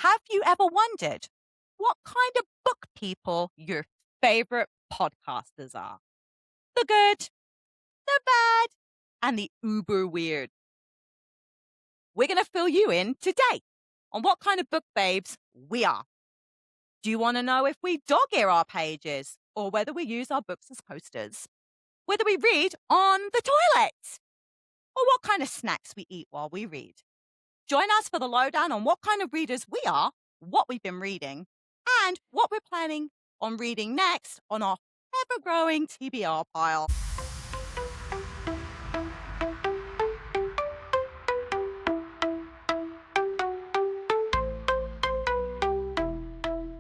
Have you ever wondered what kind of book people your favorite podcasters are? The good, the bad, and the uber weird. We're going to fill you in today on what kind of book babes we are. Do you want to know if we dog ear our pages or whether we use our books as coasters? Whether we read on the toilet or what kind of snacks we eat while we read? Join us for the lowdown on what kind of readers we are, what we've been reading, and what we're planning on reading next on our ever-growing TBR pile.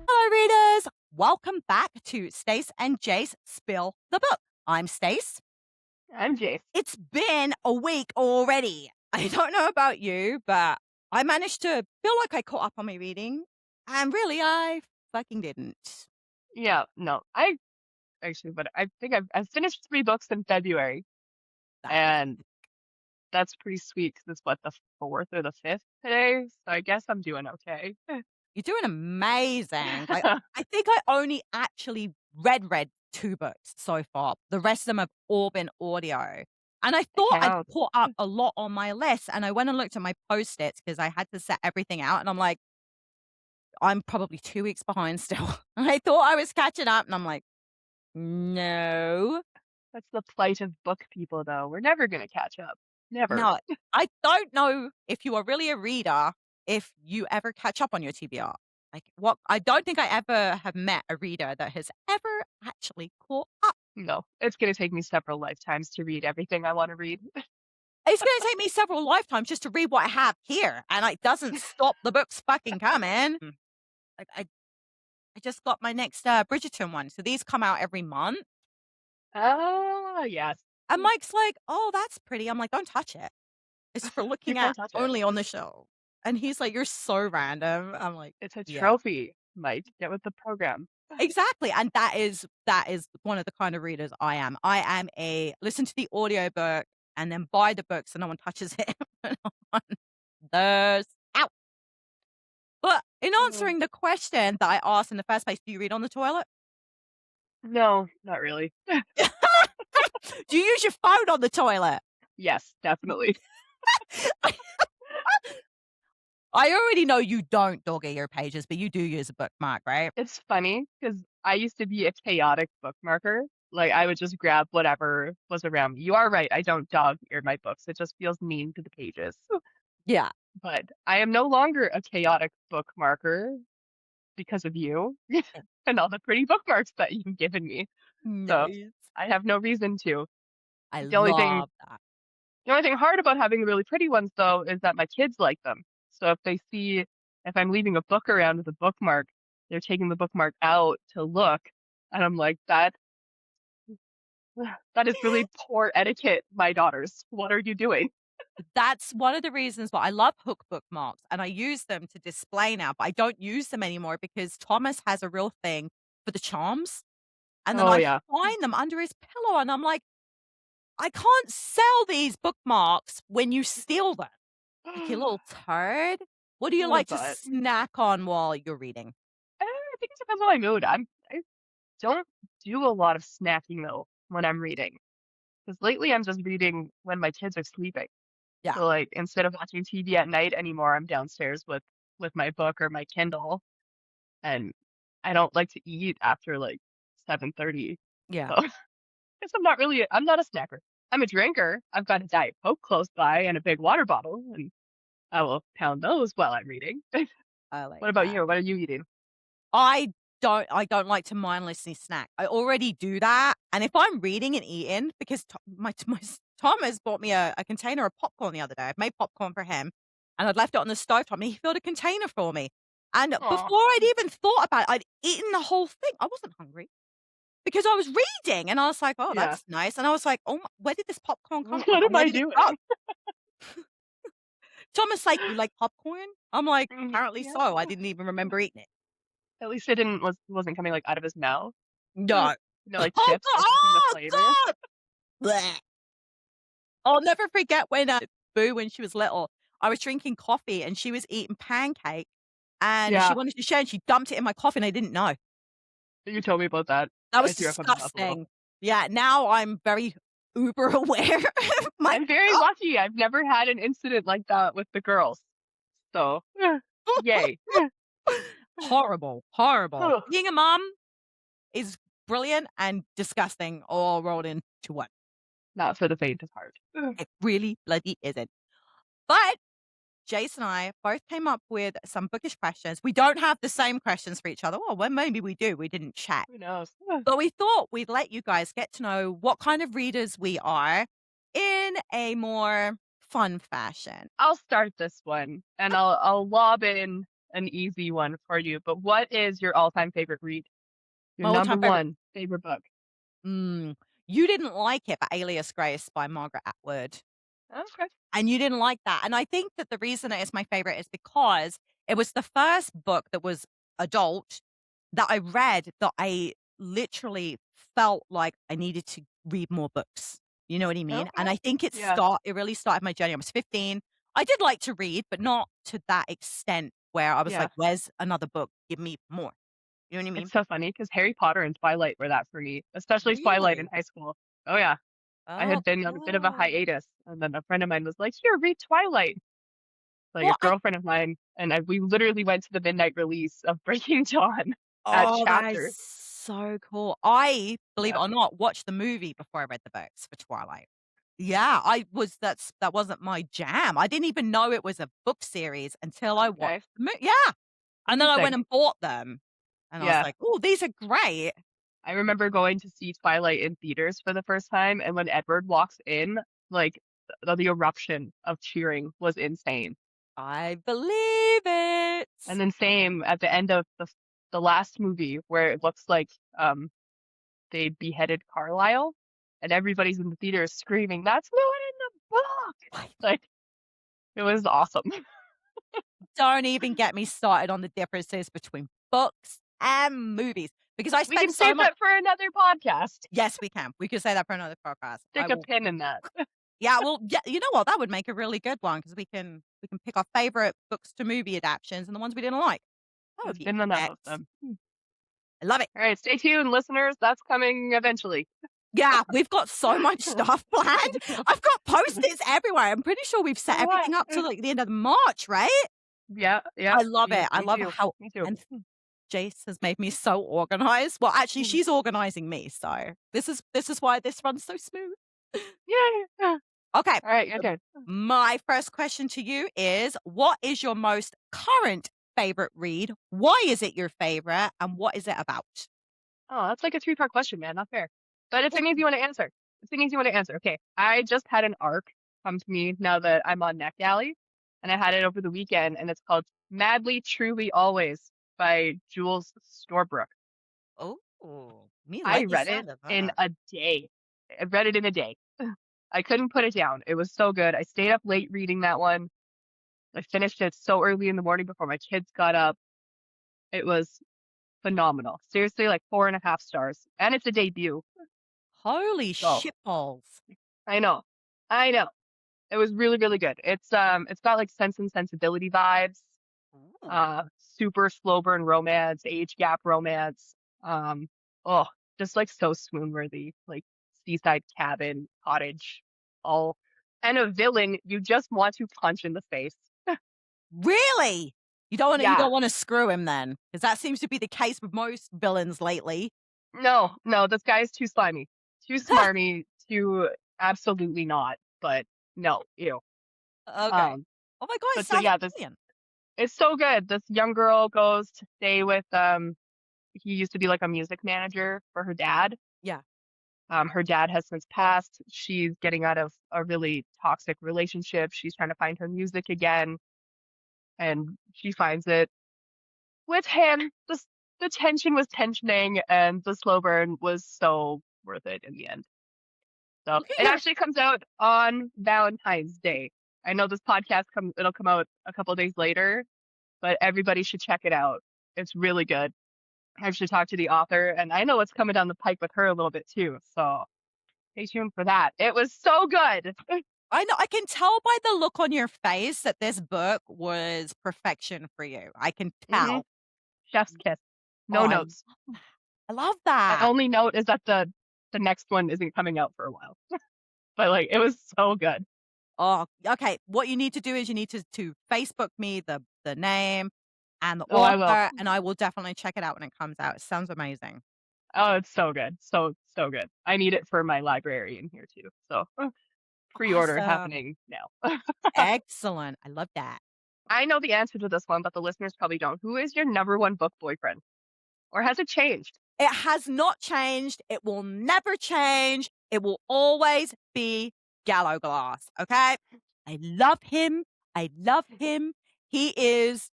Hello, readers. Welcome back to Stace and Jace Spill the Book. I'm Stace. I'm Jace. It's been a week already. I don't know about you, but I managed to feel like I caught up on my reading, and really, I fucking didn't. Yeah, no, I but I think I've finished 3 books in February, That is, and that's pretty sweet because it's what, the 4th or the 5th today, so I guess I'm doing okay. you're doing amazing. I think I only actually read 2 books so far. The rest of them have all been audio. And I thought I'd Count. caught up a lot on my list, and I went and looked at my Post-its because I had to set everything out, and I'm like, I'm probably 2 weeks behind still. And I thought I was catching up, and I'm like, no. That's the plight of book people, though. We're never gonna catch up. Never. No, I don't know if you are really a reader, if you ever catch up on your TBR. Like, what I don't think I ever have met a reader that has ever actually caught up. No, it's gonna take me several lifetimes to read everything I want to read. It's going to take me several lifetimes just to read what I have here, and it doesn't stop the books fucking coming. I just got my next Bridgerton one, so these come out every month. Oh, yes. And Mike's like, "Oh, that's pretty." I'm like, "Don't touch it. It's for looking Don't at touch it. only on the show." And he's like, "You're so random." I'm like, It's a "Yeah." trophy, Mike. Get with the program. Exactly, and that is one of the kind of readers I am. I am a listen to the audiobook and then buy the book so no one touches it on those out. But in Oh. answering the question that I asked in the first place, do you read on the toilet? No, not really. Do you use your phone on the toilet? Yes, definitely. I already know you don't dog ear your pages, but you do use a bookmark, right? It's funny because I used to be a chaotic bookmarker. Like, I would just grab whatever was around me. You are right, I don't dog ear my books. It just feels mean to the pages. Yeah. But I am no longer a chaotic bookmarker because of you and all the pretty bookmarks that you've given me. So Nice. I have no reason to. I The only thing love that. the only thing hard about having the really pretty ones though is that my kids like them. So if I'm leaving a book around with a bookmark, they're taking the bookmark out to look, and I'm like, that is really poor etiquette, my daughters. What are you doing? That's one of the reasons why I love hook bookmarks and I use them to display now, but I don't use them anymore because Thomas has a real thing for the charms. And then Oh I yeah. find them under his pillow and I'm like, I can't sell these bookmarks when you steal them. Like, you little turd. What do you like to But snack on while you're reading? I think it depends on my mood. I don't do a lot of snacking though when I'm reading. Because lately I'm just reading when my kids are sleeping. Yeah. So like instead of watching TV at night anymore, I'm downstairs with my book or my Kindle, and I don't like to eat after like 7:30. Yeah. So guess I'm not a snacker. I'm a drinker. I've got a Diet Coke close by and a big water bottle, and I will pound those while I'm reading. I like What about that. you? What are you eating? I don't like to mindlessly snack. I already do that. And if I'm reading and eating, because Thomas bought me a container of popcorn the other day. I've made popcorn for him and I'd left it on the stovetop and he filled a container for me. And Oh, before I'd even thought about it, I'd eaten the whole thing. I wasn't hungry because I was reading and I was like, oh, yeah. that's nice. And I was like, oh, where did this popcorn come from? What And am where I did it go? doing? Thomas like, you like popcorn? I'm like, apparently Yeah. so. I didn't even remember eating it. At least it wasn't coming like out of his mouth. No. Like Oh, chips affecting the oh flavor. God! Blech. I'll never forget when Boo, when she was little, I was drinking coffee and she was eating pancake. and she Yeah, wanted to share, and she dumped it in my coffee, and I didn't know. you told me about that. That was I threw up in my mouth a little. disgusting. Yeah, now I'm very uber aware of my I'm very lucky. I've never had an incident like that with the girls. So, yay. horrible, horrible. Ugh, Being a mom is brilliant and disgusting all rolled into one. not for the faint of heart. Ugh. It really bloody isn't. But Jace and I both came up with some bookish questions. We don't have the same questions for each other. Well, maybe we do. We didn't chat. Who knows? Ugh. But we thought we'd let you guys get to know what kind of readers we are in a more fun fashion. I'll start this one and I'll lob in an easy one for you. But what is your all-time favorite read? Your My number all-time favorite. one favorite book? You didn't like it, but Alias Grace by Margaret Atwood. Okay. And you didn't like that. And I think that the reason it is my favorite is because it was the first book that was adult that I read that I literally felt like I needed to read more books. You know what I mean? Okay. And I think Yeah. it really started my journey. I was 15. I did like to read, but not to that extent where I was Yeah. like, where's another book? Give me more. You know what I mean? It's so funny because Harry Potter and Twilight were that for me, especially Twilight in Really? high school. Oh yeah. I Oh, had been on a bit of a God. hiatus, and then a friend of mine was like, "Here, read Twilight." Like a Well, girlfriend of mine, and we literally went to the midnight release of Breaking Dawn at oh, that is Chapter. so cool. I, believe it Yeah. or not, watched the movie before I read the books for Twilight. Yeah, that wasn't my jam. I didn't even know it was a book series until I watched Okay. the movie. Yeah, and then I went Interesting. and bought them, and I was Yeah. like, "Oh, these are great." I remember going to see Twilight in theaters for the first time, and when Edward walks in, like the eruption of cheering was insane. I believe it. And then same at the end of the last movie where it looks like they beheaded Carlisle, and everybody's in the theater screaming, "That's not in the book!" Like, Like it was awesome. don't even get me started on the differences between books and movies because I We spent can so save much. that for another podcast. Yes, we can. We could say that for another podcast. I Stick a will. pin in that. Yeah, well, yeah, you know what? That would make a really good one because we can pick our favorite books to movie adaptations and the ones we didn't like. That would There's be been enough of X. them. I love it. All right, stay tuned, listeners. That's coming eventually. Yeah, we've got so much stuff planned. I've got Post-its everywhere. I'm pretty sure we've set So what? everything up to like the end of March, right? Yeah, yeah. I love it. I Me love too. how Me too. and Jace has made me so organized. Well, actually, Mhm. she's organizing me, so this is why this runs so smooth. Yeah. Okay, All right, so okay. my first question to you is, what is your most current favorite read? Why is it your favorite, and what is it about? Oh, that's like a three-part question, man. Not fair. But it's Yeah. an easy one to answer. It's an easy one to answer. Okay. I just had an arc come to me now that I'm on NetGalley, and I had it over the weekend, and it's called Madly, Truly, Always by Jules Storebrook. Oh, me I like the read it sound of in that. a day. I read it in a day. I couldn't put it down. It was so good. I stayed up late reading that one. I finished it so early in the morning before my kids got up. It was phenomenal. Seriously, like 4.5 stars. And it's a debut. Holy So shitballs. I know. I know. It was really, really good. It's got like Sense and Sensibility vibes, Ooh. super slow burn romance, age gap romance. Um, oh, just like so swoon worthy, like seaside cabin, cottage, all and a villain you just want to punch in the face. Really? You Yeah. don't wanna screw him then? Because that seems to be the case with most villains lately. No, no, this guy is too slimy, too smarmy, too absolutely not. But no, ew. Okay. Um, Oh my god, it but so sounds yeah, this brilliant. it's so good. This young girl goes to stay with he used to be like a music manager for her dad. Yeah. Her dad has since passed. She's getting out of a really toxic relationship. She's trying to find her music again, and she finds it with him. The tension was tensioning, and the slow burn was so worth it in the end. So Look at it your actually comes out on Valentine's Day. I know this podcast it'll come out a couple days later, but everybody should check it out. It's really good. I actually talked to the author, and I know what's coming down the pike with her a little bit too. So stay tuned for that. It was so good. I know. I can tell by the look on your face that this book was perfection for you. I can Hmm. tell. Chef's kiss. Oh, No notes. I love My that. only note is that the next one isn't coming out for a while. But like it was so good. Oh, okay. What you need to do is you need to Facebook me the name and the Oh, I will. author, and I will definitely check it out when it comes out. It sounds amazing. Oh, it's so good. So good. I need it for my library in here too. So pre-order Awesome. happening now. Excellent. I love that. I know the answer to this one, but the listeners probably don't. Who is your number one book boyfriend? Or has it changed? It has not changed. It will never change. It will always be Gallo Glass. Okay. I love him. I love him. He is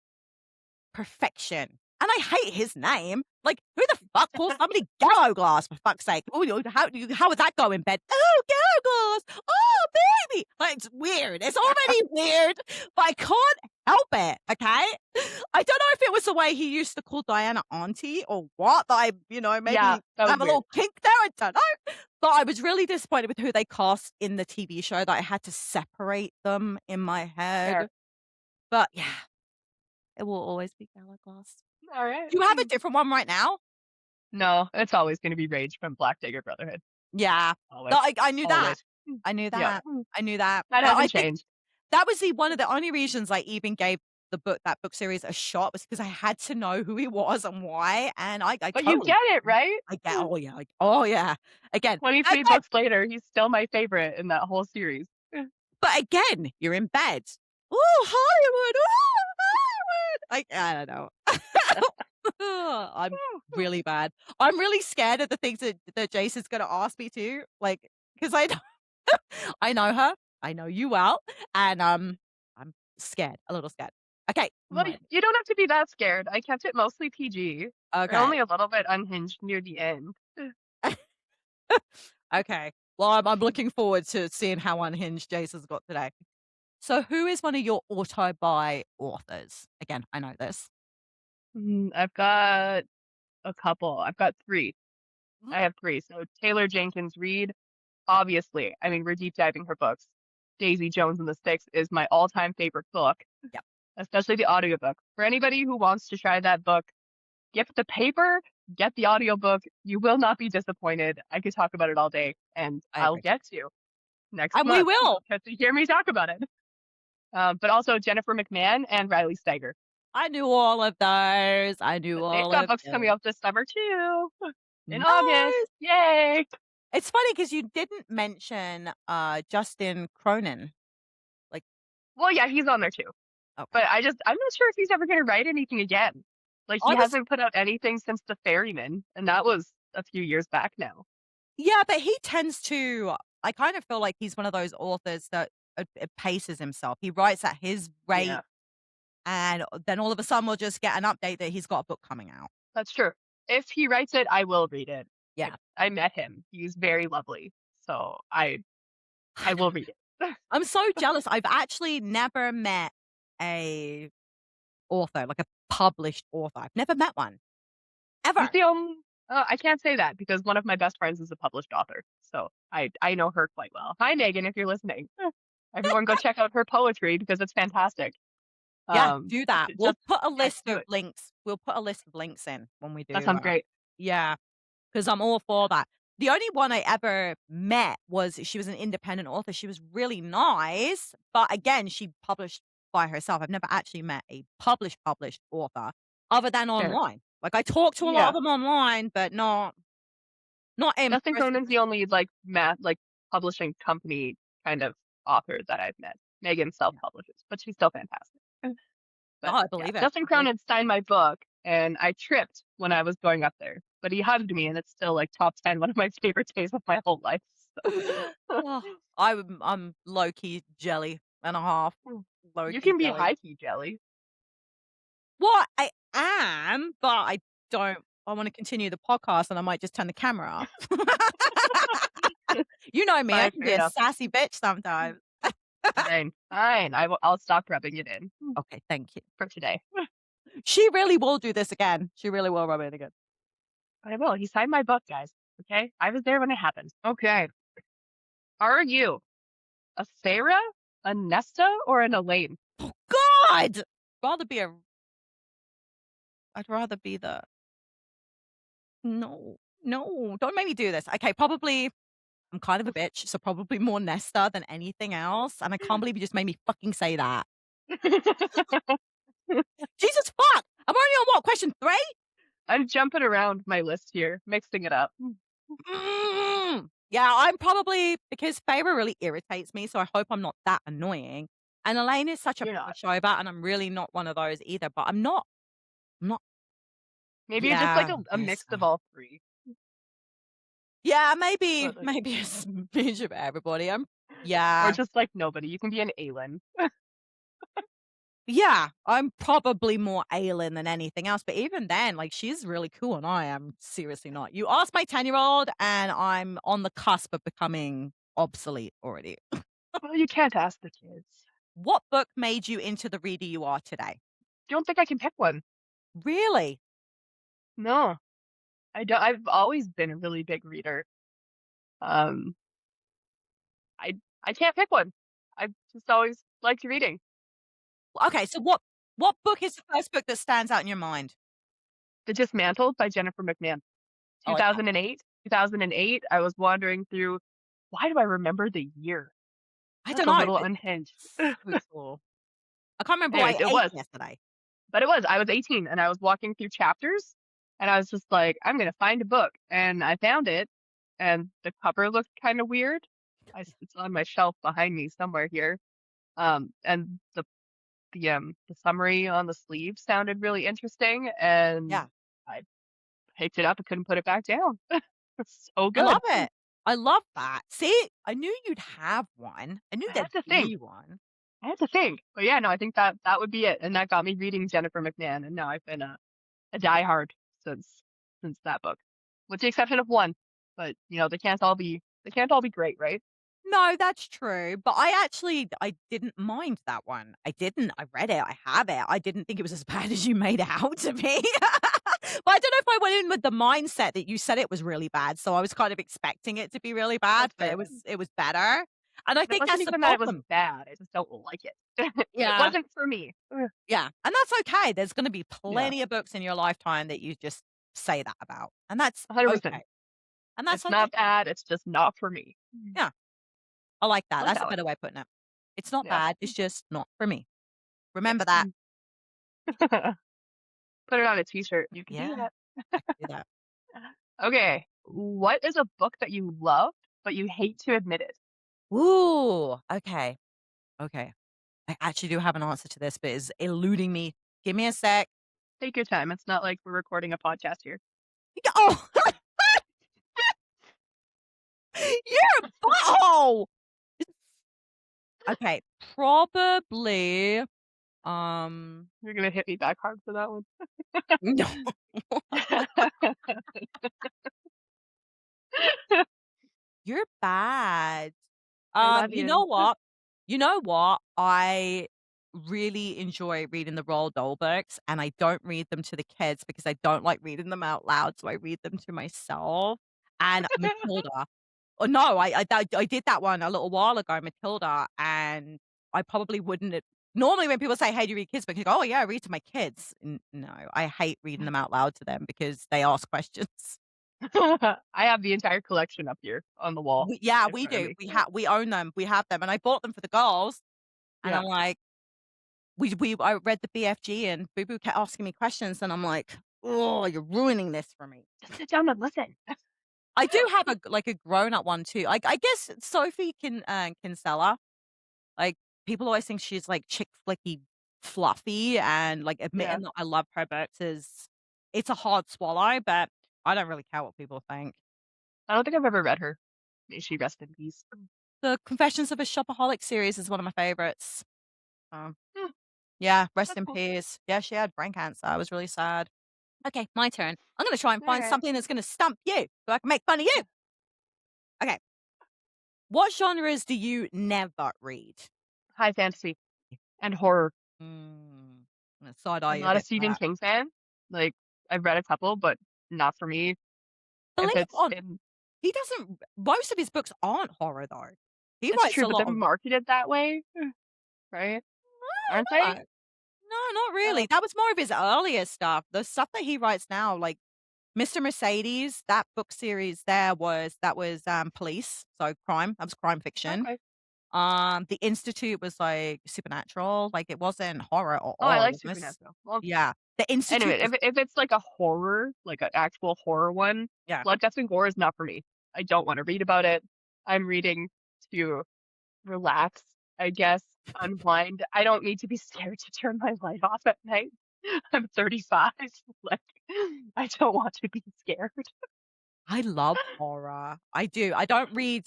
perfection. And I hate his name. Like, who the fuck calls somebody Gallo Glass, for fuck's sake? Oh, how would that go in bed? Oh, Gallo Glass. Oh, baby. Like, it's weird. It's already weird, but I can't help it. Okay. I don't know if it was the way he used to call Diana auntie or what, that I, Yeah, maybe that was have a weird. little kink there. I don't know. But I was really disappointed with who they cast in the TV show, that I had to separate them in my head. Fair. But yeah, it will always be Gallo Glass. All right. Do you have a different one right now? No, it's always going to be Rage from Black Dagger Brotherhood. Yeah. No, Always. I knew that. Always. I knew Yeah. that. I knew that. That But I hasn't think changed. that was one of the only reasons I even gave that book series a shot, was because I had to know who he was and why, and I But you totally get it, right? I get oh, yeah, oh, yeah. Again, 23 again books later, he's still my favorite in that whole series. but again, you're in bed. Ooh, Hollywood. Ooh, Hollywood. I don't know. I'm really bad. I'm really scared of the things that Jace is gonna ask me to, like, because I know I know her, I know you well, and, I'm scared, a little scared. Okay, Well, you don't have to be that scared. I kept it mostly PG, and okay, only a little bit unhinged near the end. okay. Well, I'm looking forward to seeing how unhinged Jace has got today. So who is one of your auto-buy authors? Again, I know this. I've got a couple. I've got three. Mhm. I have three. So Taylor Jenkins Reid, obviously. I mean, we're deep diving her books. Daisy Jones and the Six is my all-time favorite book, Yep. especially the audiobook. For anybody who wants to try that book, get the paper, get the audiobook. You will not be disappointed. I could talk about it all day, and I I'll agree. get to next And we month. will. You'll get to hear me talk about it. But also Jennifer McMahon and Riley Steiger. I knew all of those. I knew But they've all got of books coming those. out this summer too, in August. Nice. Yay! It's funny because you didn't mention, Justin Cronin. Like, Well, yeah, he's on there too. okay. But I'm not sure if he's ever going to write anything again. Like he I was hasn't put out anything since The Ferryman, and that was a few years back now. Yeah, but he tends to I kind of feel like he's one of those authors that, paces himself. He writes at his rate, Yeah, and then all of a sudden we'll just get an update that he's got a book coming out. that's true. If he writes it, I will read it. Yeah. I met him. He's very lovely. So I will read it. I'm so jealous. I've actually never met a author, like a published author. I've never met one, He's ever. the only I can't say that because one of my best friends is a published author. So I know her quite well. Hi Megan, if you're listening. Everyone go check out her poetry because it's fantastic. Yeah, do that. We'll Just put a yes, list do of it. links. We'll put a list of links in when we That do, sounds great. yeah, because 'cause I'm all for that. The only one I ever met was she was an independent author. She was really nice, but again, she published by herself. I've never actually met a published author other than Fair. online. Like, I talk to a lot of Yeah. them online, but not in Justin person. Cronin's the only like publishing company kind of author that I've met. Megan Yeah. self-publishes, but she's still fantastic. Oh, But I yeah, believe it. Justin I believe Cronin signed my book and I tripped when I was going up there. But he hugged me and it's still like top 10, one of my favorite days of my whole life. So. Oh, I'm low key jelly and a half. Low You key can be jelly. high key jelly. Well, I am, but I don't. I want to continue the podcast, and I might just turn the camera off. You know me, I Fine, can fair be a enough. sassy bitch sometimes. Fine, fine. I'll stop rubbing it in Okay, thank you. for today. She really will do this again. She really will rub it in again. I will. He signed my book, guys. Okay, I was there when it happened. Okay, are you A Sarah, a Nesta, or an Elaine? Oh God! Rather be a I'd rather be the no, no, don't make me do this. Okay, probably I'm kind of a bitch, so probably more Nesta than anything else, and I can't believe you just made me fucking say that. Jesus fuck! I'm already on what, question 3? I'm jumping around my list here, mixing it up. Yeah, I'm probably because Feyre really irritates me, so I hope I'm not that annoying. And Elaine is such a You're not. pushover, and I'm really not one of those either, but I'm not Maybe you're just like yeah, a mix of Nesta. all three. Yeah, maybe But like, maybe a smidge of everybody. or Yeah. just like nobody. You can be an Aelin. Yeah, I'm probably more Aelin than anything else, but even then, like, she's really cool and I am seriously not. You ask my 10-year-old and I'm on the cusp of becoming obsolete already. Well, you can't ask the kids. What book made you into the reader you are today? Don't think I can pick one. Really? No, I don't. I've always been a really big reader. Um, I I can't pick one. I've just always liked reading. Okay, so what book is the first book that stands out in your mind? The Dismantled by Jennifer McMahon. I like that. 2008. 2008. I was wandering through. Why do I remember the year? I Like don't a know, little but unhinged. so cool. I can't remember what Anyways, I it ate was. yesterday. But it was. I was 18 and I was walking through chapters and I was just like, I'm gonna find a book. And I found it and the cover looked kind of weird. It's on my shelf behind me somewhere here. And the summary on the sleeve sounded really interesting and Yeah. I picked it up and couldn't put it back down. It's so I love good. it. I love that. See, I knew you'd have one. I knew I there'd had to think. be one. I had to think. But yeah, no, I think that that would be it. And that got me reading Jennifer McMahon. And now I've been a diehard since that book, with the exception of one. But you know, they can't all be great, right? No, that's true, but I didn't mind that one. I didn't. I read it. I have it. I didn't think it was as bad as you made it out to be. But I don't know if I went in with the mindset that you said it was really bad, so I was kind of expecting it to be really bad, That's but fair. it was better. And I And it think wasn't that's the even that it was problem. bad. I just don't like it. It Yeah. wasn't for me. Ugh. Yeah, and that's okay. There's gonna be Yeah, plenty of books in your lifetime that you just say that about, and that's 100%. okay. And that's It's okay. not bad. It's just not for me. Yeah, I like that. Like That's a that one. better way of putting it. It's not Yeah. bad, it's just not for me. Yeah. Remember that. Put it on a t-shirt. You can do Yeah, that. I can do that. Okay. What is a book that you love but you hate to admit it? Ooh, okay, okay. I actually do have an answer to this, but it's eluding me. Give me a sec. Take your time. It's not like we're recording a podcast here. Oh, you're a butthole! Okay, probably, um, You're gonna hit me back hard for that one. no. You're bad. I love You you. know what? You know what? I really enjoy reading the Roald Dahl books, and I don't read them to the kids because I don't like reading them out loud, so I read them to myself. And Matilda. Oh, no, I did that one a little while ago, Matilda, and I probably wouldn't have normally when people say, "Hey, do you read kids books?" You go, "Oh, yeah, I read to my kids." No, I hate reading them out loud to them because they ask questions. I have the entire collection up here on the wall Yeah, in we front of do. me. We own them. We have them, and I bought them for the girls, and Yeah. I'm like I read the BFG and Boo Boo kept asking me questions, and I'm like, "Oh, you're ruining this for me." Just sit down and listen. I do have a grown-up one too. I guess Sophie Kinsella. Like, people always think she's, like, chick flicky fluffy, and, like, Yeah. admitting that I love her books is it's a hard swallow, but I don't really care what people think. I don't think I've ever read her. May she rest in peace. The Confessions of a Shopaholic series is one of my favorites. Um, Hmm, yeah, rest that's in cool. peace. Yeah, she had brain cancer. I was really sad. Okay, my turn. I'm gonna try and find Okay. something that's gonna stump you so I can make fun of you. Okay. What genres do you never read? High fantasy and horror. Mm, I'm gonna side eye I'm you a not a bit for Stephen that. King fan. Like, I've read a couple, but not for me. Believe If it it's or in he doesn't most of his books aren't horror though. He It's writes true, a but they're lot of marketed that way, right? Aren't they? no, no, not really. Oh, That was more of his earlier stuff. The stuff that he writes now, like Mr. Mercedes, that book series there was police, so crime. That was crime fiction. okay. The Institute was, like, supernatural, like, it wasn't horror at Oh, I all, like it was Supernatural. Well, yeah. The Institute anyway, was if it's like a horror, like an actual horror one, yeah. Blood, Guts, and Gore is not for me. I don't want to read about it. I'm reading to relax, I guess, unwind. I don't need to be scared to turn my light off at night. I'm 35. Like, I don't want to be scared. I love horror. I do. I can't read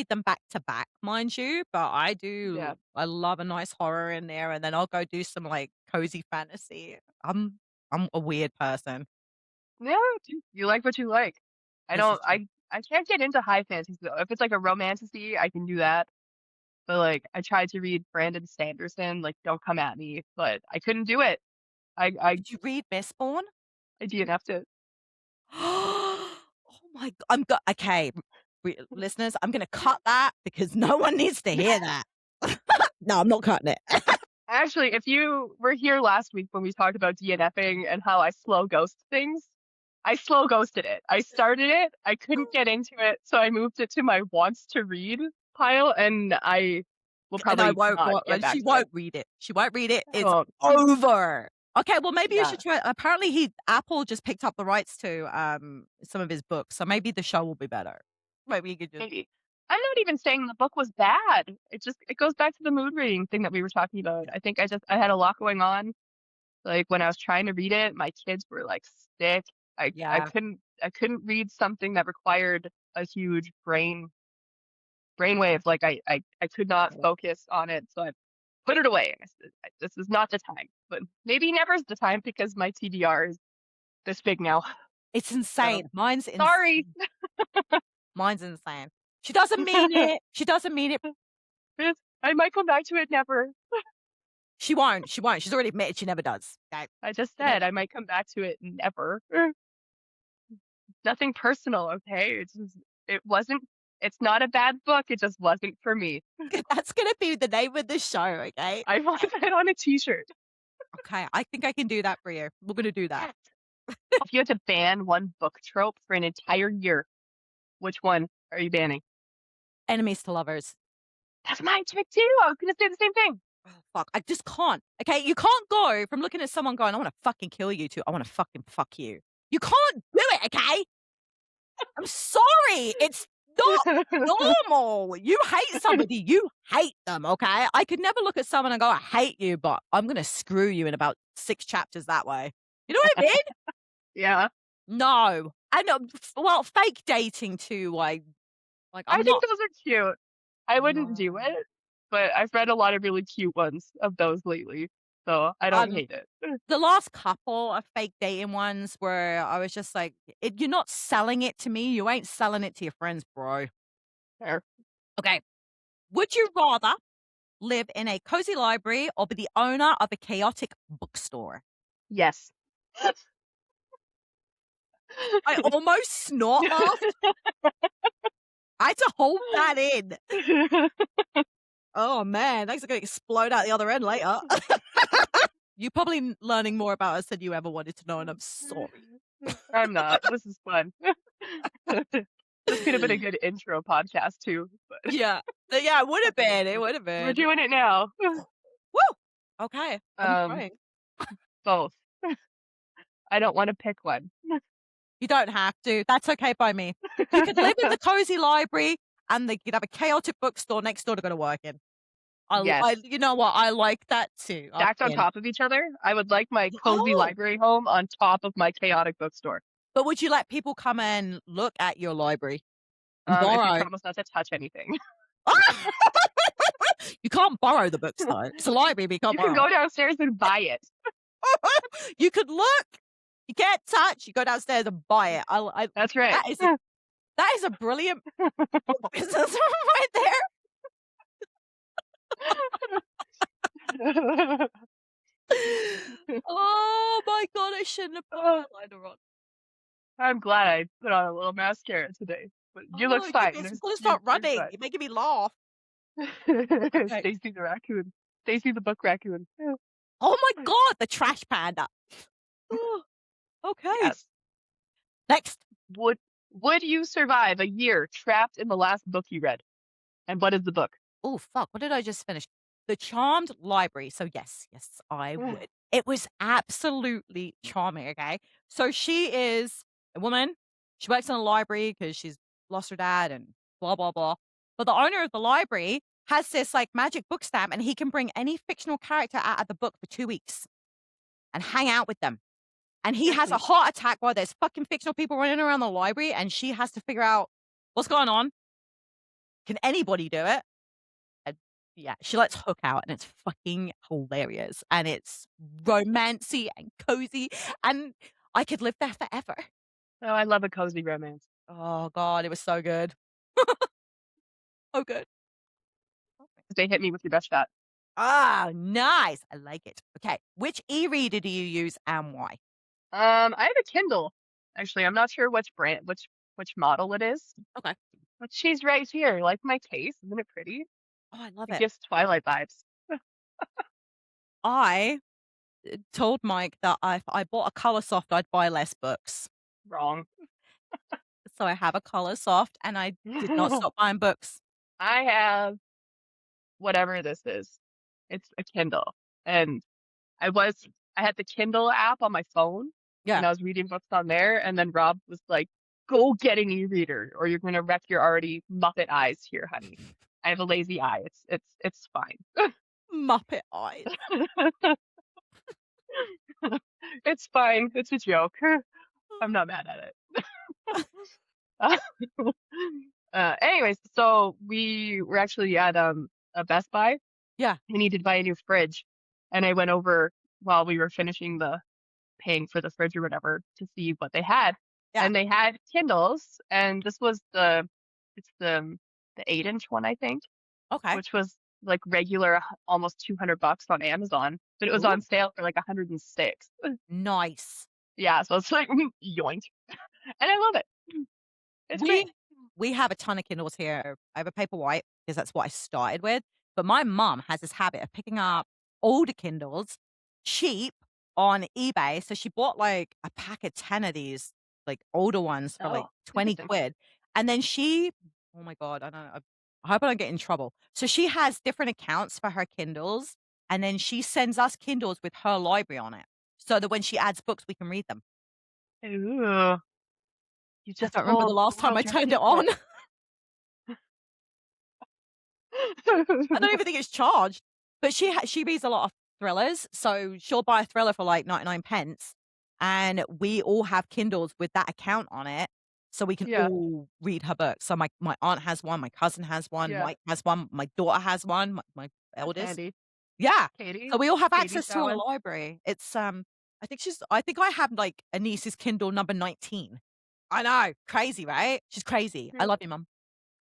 them back to back, mind you, but I Yeah. do. I love a nice horror in there, and then I'll go do some, like, cozy fantasy. I'm a weird person. Yeah, you like what you like. I This is don't true. I can't get into high fantasy though. If it's like a romantasy, I can do that. But like I tried to read Brandon Sanderson, like don't come at me, but I couldn't do it. Did you read Mistborn? I DNF'd it. Oh my g I'm go okay, listeners, I'm gonna cut that because no one needs to hear that. No, I'm not cutting it. Actually, if you were here last week when we talked about DNFing and how I slow ghost things, I slow ghosted it. I started it, I couldn't get into it, so I moved it to my wants to read pile, and I will And I probably won't not wa get she back to it. won't read it. She won't read it. I It's won't. over. Okay, well, maybe you Yeah, should try apparently Apple just picked up the rights to, some of his books, so maybe the show will be better. Maybe you could just maybe. I'm not even saying the book was bad. It goes back to the mood reading thing that we were talking about. yeah. I think I had a lot going on. Like when I was trying to read it, my kids were like sick. Yeah. I couldn't read something that required a huge brainwave. Like I could not focus on it, so I put it away. And I said, "This is not the time." But maybe never's the time because my TBR is this big now. It's So insane. sorry. Mine's insane. She doesn't mean it. She doesn't mean it. I might come back to it never. She won't. She won't. She's already admitted she never does. Okay. I just She never said I might come back to it never. Nothing personal, okay? It wasn't it's not a bad book, it just wasn't for me. That's gonna be the name of the show, okay? I want that on a t-shirt. Okay, I think I can do that for you. We're gonna do that. Yes. If you had to ban one book trope for an entire year, which one are you banning? Enemies to lovers. That's my trick too. I was gonna say the same thing. Oh, fuck. I just can't. Okay, you can't go from looking at someone going, "I wanna fucking kill you," to, "I wanna fucking fuck you." You can't do it, okay? I'm sorry. It's not normal. You hate somebody, you hate them, okay? I could never look at someone and go, "I hate you," but I'm gonna screw you in about 6 chapters that way. You know what I mean? Yeah. No. And, well, fake dating too, I I'm think not those are cute. I wouldn't do no. it, but I've read a lot of really cute ones of those lately. So I don't Um, hate it. the last couple of fake dating ones where I was just like, you're not selling it to me, you ain't selling it to your friends, bro." Fair. Okay. Would you rather live in a cozy library or be the owner of a chaotic bookstore? Yes. I almost snort laughed. I had to hold that in. Oh, man, that's gonna explode out the other end later. You're probably learning more about us than you ever wanted to know, and I'm sorry. I'm not. This is fun. This could have been a good intro podcast too, but Yeah. Yeah, it would have been, it would have we're been. doing it now. Woo! Okay, I'm Um, trying. both. I don't want to pick one. You don't have to. That's okay by me. You could live in the cozy library, and you could have a chaotic bookstore next door to go to work in. Yes. You know what? I like that too. I'll Stacked on be in. top of each other. I would like my cozy Oh! library home on top of my chaotic bookstore. But would you let people come and look at your library and If you borrow? promise not to touch anything. You can't borrow the books though. It's a library, but you can't You can borrow go downstairs and buy it. it. You could look. You can't touch. You go downstairs and buy it. That's right. That is a brilliant business right there. Oh my god, I shouldn't have put Oh, eyeliner on. I'm glad I put on a little mascara today. But you look Oh, fine. goodness, I'm There's, gonna you're, start you're running. You're making me laugh. good. Okay. Stacy the raccoon. Stacy the book raccoon. Oh my god, the trash panda. Oh, okay. Yes. Next. Would would you survive a year trapped in the last book you read? And what is the book? Oh, fuck. What did I just finish? The Charmed Library. So, yes, I would. It was absolutely charming. Okay. So, she is a woman. She works in a library because she's lost her dad and blah, blah, blah. But the owner of the library has this like magic book stamp and he can bring any fictional character out of the book for 2 weeks and hang out with them. And he That's has a neat. heart attack while there's fucking fictional people running around the library and she has to figure out what's going on. Can anybody do it? And yeah, she lets Hook out, and it's fucking hilarious, and it's romancy and cozy, and I could live there forever. Oh, I love a cozy romance. Oh god, it was so good. So good. They hit me with your best shot. Ah, nice. I like it. Okay, which e-reader do you use and why? I have a Kindle. Actually, I'm not sure which brand, which model it is, Okay. but she's right here. Like my case, isn't it pretty? Oh, I love It it. gives Twilight vibes. I told Mike that if I bought a color soft, I'd buy less books. Wrong. So I have a color soft, and I did not stop buying books. I have whatever this is. It's a Kindle, and I was I had the Kindle app on my phone, Yeah. and I was reading books on there, and then Rob was like, "Go get an e-reader, or you're gonna wreck your already Muppet eyes here, honey." I have a lazy eye. It's fine. Muppet eyes. It's fine. It's a joke. I'm not mad at it. Anyways, so we were actually at a Best Buy. Yeah, We needed to buy a new fridge, and I went over while we were finishing the paying for the fridge or whatever to see what they had, yeah. and they had Kindles, and this was the 8-inch one, I think, Okay. which was like regular almost $200 on Amazon, but it was Ooh, on sale for like 106. nice. Yeah, so it's like yoink, and I love it. It's great. We we have a ton of Kindles here. I have a Paperwhite because that's what I started with, but my mom has this habit of picking up older Kindles cheap on eBay, so she bought, like, a pack of 10 of these, like, older ones for, like, Oh, 20 interesting. quid, and then she oh my god, I hope I don't get in trouble. So she has different accounts for her Kindles, and then she sends us Kindles with her library on it, so that when she adds books, we can read them. Ooh, you I just don't remember the told the last time world I your turned it secret. on. I don't even think it's charged. But she reads a lot of thrillers, so she'll buy a thriller for, like, 99 pence, and we all have Kindles with that account on it, so we can Yeah, all read her books. So my aunt has one, my cousin has one, yeah, Mike has one, my daughter has one, my that's eldest. handy. Yeah. So Katie, we all have Katie's access to got a one. library. I think I have, like, a niece's Kindle number 19. I know, crazy, right? She's crazy. I Yeah. love you, mum.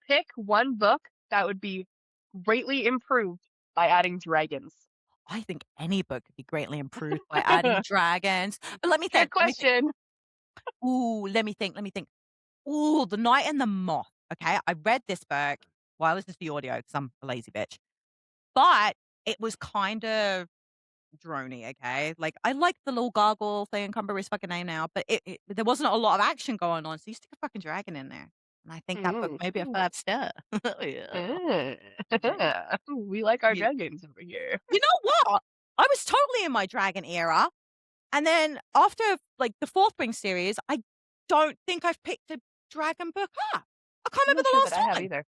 Pick one book that would be greatly improved by adding dragons. I think any book could be greatly improved by adding dragons. But Trick let me think. question. Ooh, let me think. Ooh, The Night and the Moth, okay? I read this book well, I listened to the audio because 'cause I'm a lazy bitch, but it was kind of drony, okay? Like, I like the little gargoyle thing, I can't remember his fucking name now, but there wasn't a lot of action going on, so you stick a fucking dragon in there, and I think that book Mm. may be a 5 star. Yeah. Uh, Yeah. we like our You dragons over here. you know what? I was totally in my dragon era. And then after, like, the 4th Ring series, I don't think I've picked a dragon book up. I can't I'm remember not the sure that last I have time. either.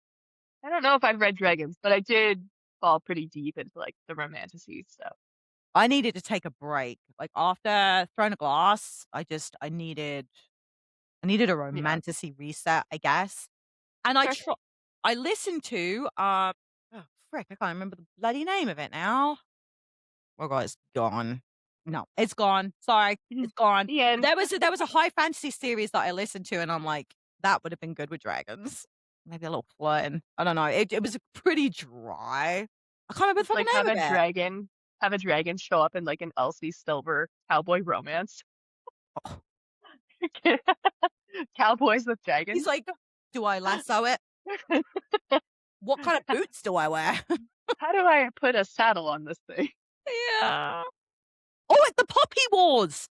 I don't know if I've read dragons, but I did fall pretty deep into like the romanticy stuff. I needed to take a break. Like, after Throne of Glass, I needed a Yeah, romanticy reset, I guess. And sure. I listened to, oh, frick, I can't remember the bloody name of it now. Oh god, it's gone. No, it's gone. Sorry, it's gone. The end. There was a high fantasy series that I listened to, and I'm like, "That would have been good with dragons." Maybe a little flirting. I don't know. It was pretty dry. I can't remember the Just fucking like name of it. have a dragon show up in like an Elsie Silver cowboy romance. Oh, Cowboys with he's dragons. like Do I lasso it? What kind of boots do I wear? How do I put a saddle on this thing? Yeah. Oh, it's the Poppy Wars!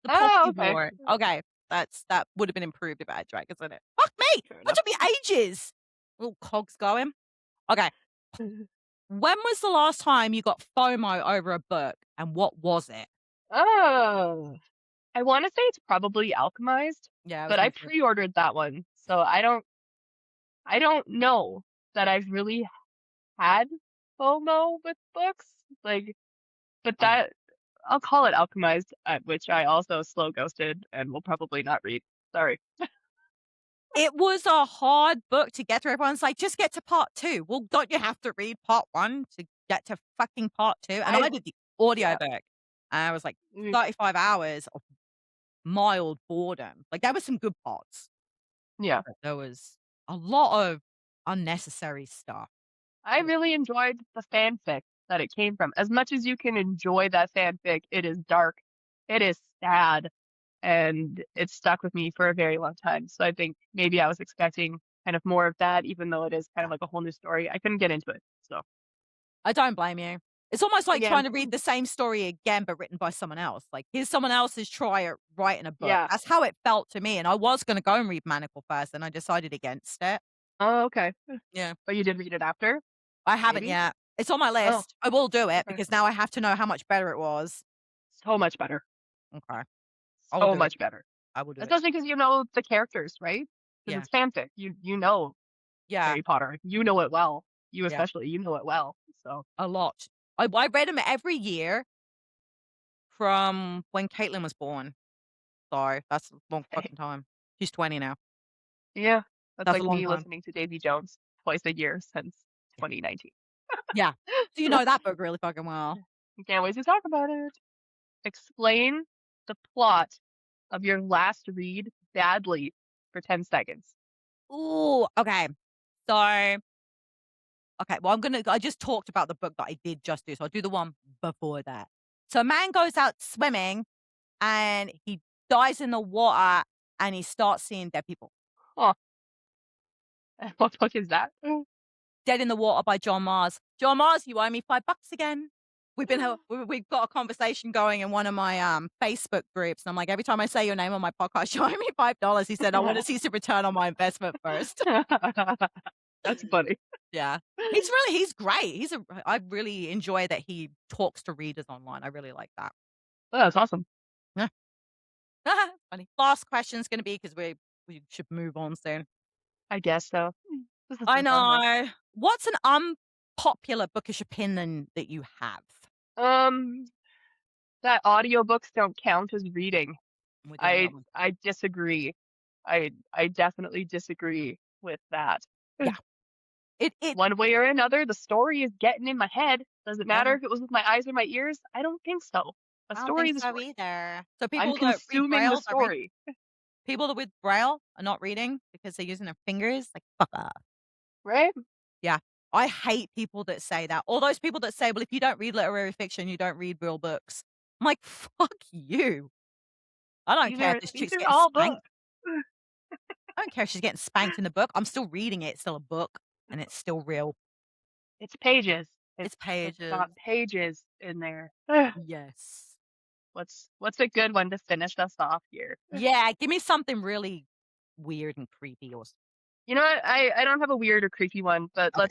The Oh, Poppy okay. War. Okay, that would have been improved if I had dragons in it. Fuck me! Fair That enough. took me ages! Little cogs going. Okay. When was the last time you got FOMO over a book, and what was it? Oh, I wanna say it's probably Alchemized, Yeah, it was but I me too. pre-ordered that one, so I don't know that I've really had FOMO with books, like, but Oh. that I'll call it Alchemized, which I also slow ghosted and will probably not read. Sorry. It was a hard book to get through. Everyone's like, "Just get to part 2." Well, don't you have to read part 1 to get to fucking part 2? And I I did the Yeah. audiobook, and I was like Mm, 35 hours of mild boredom. Like, there were some good parts, yeah. but there was a lot of unnecessary stuff. I really enjoyed the fanfic that it came from. As much as you can enjoy that fanfic, it is dark, it is sad, and it stuck with me for a very long time. So I think maybe I was expecting kind of more of that, even though it is kind Yeah. of like a whole new story. I couldn't get into it. So I don't blame you. It's almost like again, trying to read the same story again, but written by someone else. Like, here's someone else's try at writing a book. yeah. That's how it felt to me, and I was gonna go and read Manacle first, and I decided against it. Oh, okay. Yeah. But you did read it after, I haven't maybe? yet. It's on my Oh, list. I will do it okay. because now I have to know how much better it was. So much better. Okay. I will So do it. much better. I will do it. Especially because you know the characters, right? Because Yeah. it's fanfic. You know Yeah. Harry Potter. You know it well. You Yeah. especially, you know it well. So A lot. I read them every year from when Caitlin was born. So that's a long fucking time. She's 20 now. yeah, that's That's a like long me time. listening to Davy Jones twice a year since Yeah. 2019. Yeah. So you know that book really fucking well. I can't wait to talk about it. Explain the plot of your last read badly for 10 seconds. Ooh, okay. So, okay, well, I just talked about the book that I did just do, so I'll do the one before that. So a man goes out swimming and he dives in the water and he starts seeing dead people. Oh, what book is that? Dead in the Water by John Mars. John Mars, you owe me $5 again. We've got a conversation going in one of my Facebook groups, and I'm like, every time I say your name on my podcast, you owe me $5. He said, I want to see some return on my investment first. That's funny. Yeah. He's great. I really enjoy that he talks to readers online. I really like that. Oh, that's awesome. Yeah. Funny. Last question's gonna be because we should move on soon. I guess so. This has I been fun though. know. What's an unpopular bookish opinion that you have? Um, that audiobooks don't count as reading. We're doing that one. I disagree. I definitely disagree with that. Yeah. It One way or another, the story is getting in my head. Does it matter Yeah. if it was with my eyes or my ears? I don't think so. A I don't story think is a so story. either. So I'm people that read consuming the braille story, people that with braille are not reading because they're using their fingers. Like, fuck off. right? Yeah. I hate people that say that. All those people that say, well, if you don't read literary fiction, you don't read real books. I'm like, fuck you. I don't care if this These chick's are getting all spanked. books. I don't care if she's getting spanked in the book. I'm still reading it. It's still a book and it's still real. It's pages. It's It's pages. got pages in there. Yes. What's a good one to finish us off here? Yeah. Give me something really weird and creepy You know what? I don't have a weird or creepy one, but okay.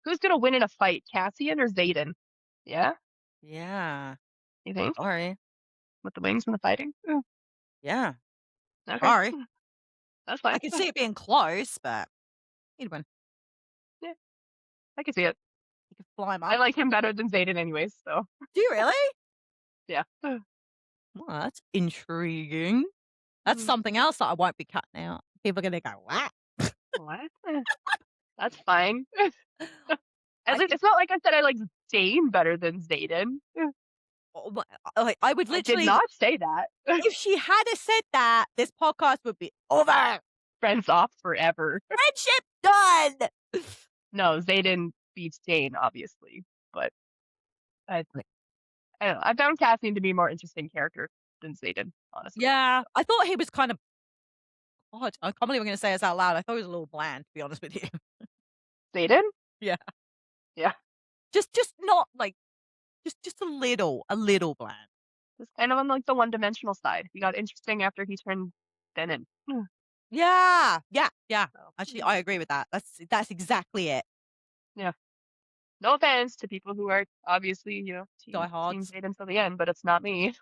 who's gonna win in a fight, Cassian or Zayden? Yeah, Yeah. you think Sorry. with the wings and the fighting? Yeah. Okay, Sorry. that's I fine. can see it being close, but he'd win. Yeah, I can see it. He could fly him I up. like him better than Zayden, anyways. So Do you really? yeah. Well, that's intriguing. That's Mm, something else that I won't be cutting out. People are gonna go, "What?" what? That's fine. I could It's not like I said I like Zane better than Zayden. oh, but, like, I would I did literally not say that. if she had have said that, this podcast would be over. Friends off forever. Friendship done. No, Zayden beats Jane, obviously, but I Like, I don't know. I found Cassian to be a more interesting character than Zayden, honestly. yeah, So I thought he was kind of God, I can't believe I'm gonna say this out loud. I thought it was a little bland, to be honest with you. Satan? Yeah. Yeah. Just not like just a little bland. Just kind of on, like, the one-dimensional side. He got interesting after he turned Denon. Yeah. Yeah, yeah. So, Actually, I agree with that. That's exactly it. yeah. No offense to people who are obviously, team Diehards. Satan till the end, but it's not me.